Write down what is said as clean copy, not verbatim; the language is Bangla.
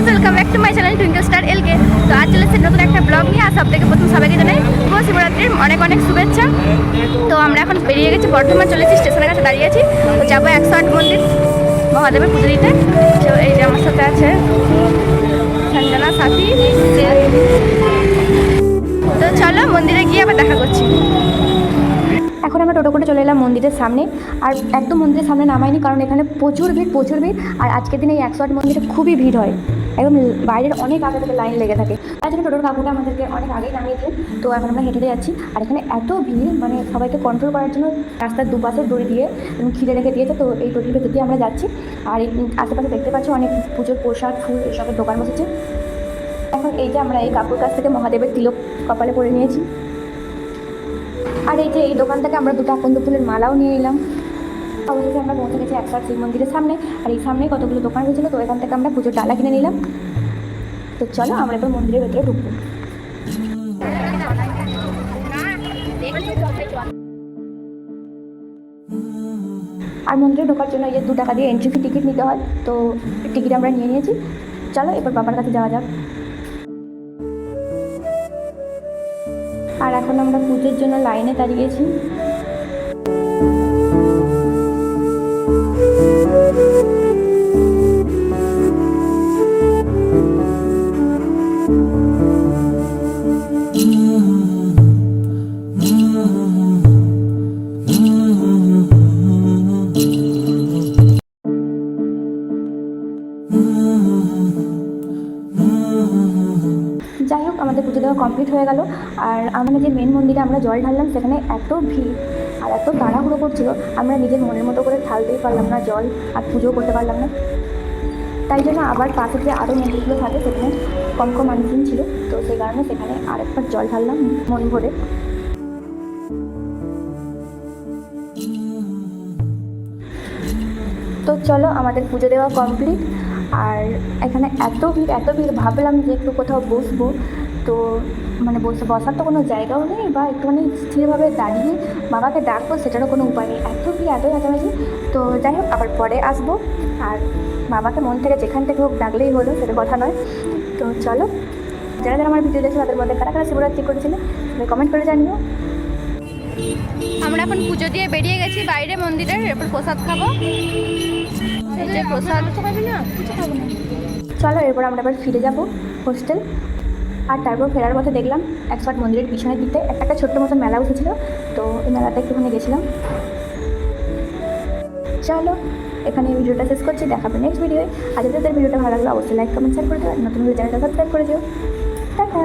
Welcome back to my channel Twinkle Star LK. তো আজ চলেছে নতুন একটা ব্লগ নিয়ে। আর সব থেকে প্রথম সবাইকে জানাই শুভ শিবরাত্রির অনেক অনেক শুভেচ্ছা। তো আমরা এখন বেরিয়ে গেছি, বর্ধমান চলেছি, স্টেশনের কাছে দাঁড়িয়ে আছি। তো যাবো 108 মন্দির মহাদেবের পুজো দিতে। তো এই যে আমার সাথে আছে সঞ্জনা, সাথী। তো চলো মন্দিরে গিয়ে আবার দেখা করছি। এখন আমরা টোটো করে চলে এলাম মন্দিরের সামনে। আর একদম মন্দিরের সামনে নামাইনি, কারণ এখানে প্রচুর ভিড়। আর আজকের দিনে এই 108 মন্দিরে খুবই ভিড় হয়, একদম বাইরের অনেক আগে থেকে লাইন লেগে থাকে। তার জন্য টোটোর কাকুটা আমাদেরকে অনেক আগেই নামিয়ে দিই। তো এখন আমরা হেঁটে যাচ্ছি। আর এখানে এত ভিড়, মানে সবাইকে কন্ট্রোল করার জন্য রাস্তার দুপাশে দড়ি দিয়ে ঘিরে রেখে দিয়েছে। তো এই টোটোর ভেতর দিয়ে আমরা যাচ্ছি। আর এই আশেপাশে দেখতে পাচ্ছি অনেক পুজোর প্রসাদ, ফুল এসবের দোকান বসেছে। এখন এই যে আমরা এই কাকুর কাছ থেকে মহাদেবের তিলক কপালে পরে নিয়েছি। আর এই যে এই দোকান থেকে আমরা দুটো আকন্দ ফুলের মালাও নিয়ে এলাম। অবশেষে আমরা পৌঁছে গেছি 108 শিব মন্দিরের সামনে। আর এই সামনে কতগুলো দোকান হয়েছিল, তো এখান থেকে আমরা পুজোর ডালা কিনে নিলাম। তো চলো আমরা এবার মন্দিরের ভেতরে ঢুকবো। আর মন্দিরে ঢোকার জন্য এই যে 2 টাকা দিয়ে এন্ট্রি ফি টিকিট নিতে হয়। তো টিকিট আমরা নিয়ে নিয়েছি। চলো এবার বাবার কাছে যাওয়া যাক। আর এখন আমরা পুজোর জন্য লাইনে দাঁড়িয়েছি। যাই হোক, আমাদের পুজো দেওয়া কমপ্লিট হয়ে গেল। আর আমরা যে মেন মন্দিরে আমরা জল ঢাললাম, সেখানে এত ভিড় আর এত তাড়াহুড়ো করছিল, আমরা নিজের মনের মতো করে ঢালতেই পারলাম না জল, আর পুজোও করতে পারলাম না। তাই জন্য আবার পাশে যে আরও মন্দিরগুলো থাকে সেখানে কম মানুষজন ছিল। তো সেই কারণে সেখানে আরেকবার জল ঢাললাম মন ভরে। তো চলো আমাদের পুজো দেওয়া কমপ্লিট। আর এখানে এত ভিড় ভাবলাম যে একটু কোথাও বসবো। তো মানে বসার তো কোনো জায়গাও নেই, বা একটুখানি স্থিরভাবে দাঁড়িয়ে বাবাকে ডাকবো সেটারও কোনো উপায় নেই। এত ভিড় এত কাছাকাছি। তো যাই হোক, আবার পরে আসবো। আর বাবাকে মন থেকে যেখান থেকে হোক ডাকলেই হলো, সেটা কথা নয়। তো চলো, যারা আমার ভিডিও দেখছে তাদের মধ্যে কারা কারা শিবরাত্রি করেছিল সেটা কমেন্ট করে জানিও। আমরা এখন পুজো দিয়ে বেরিয়ে গেছি বাইরে মন্দিরের। এরপর প্রসাদ খাবো। এই যে প্রসাদ। চলো এরপর আমরা আবার ফিরে যাব হোস্টেল। আর তারপর ফেরার পথে দেখলাম 108 মন্দিরের পিছনের দিকতে একটা ছোট্ট মতো মেলা বসেছিল। তো এই মেলাতে একটুখানি গেছিলাম। চলো এখানে ভিডিওটা শেষ করছি, দেখাবে নেক্সট ভিডিওয়ে। আর যাদের ভিডিওটা ভালো লাগলো অবশ্যই লাইক কমেন্ট শেয়ার করে দেবে। নতুন ভিডিও চ্যানেলটা সাবস্ক্রাইব করে দিও। টাটা।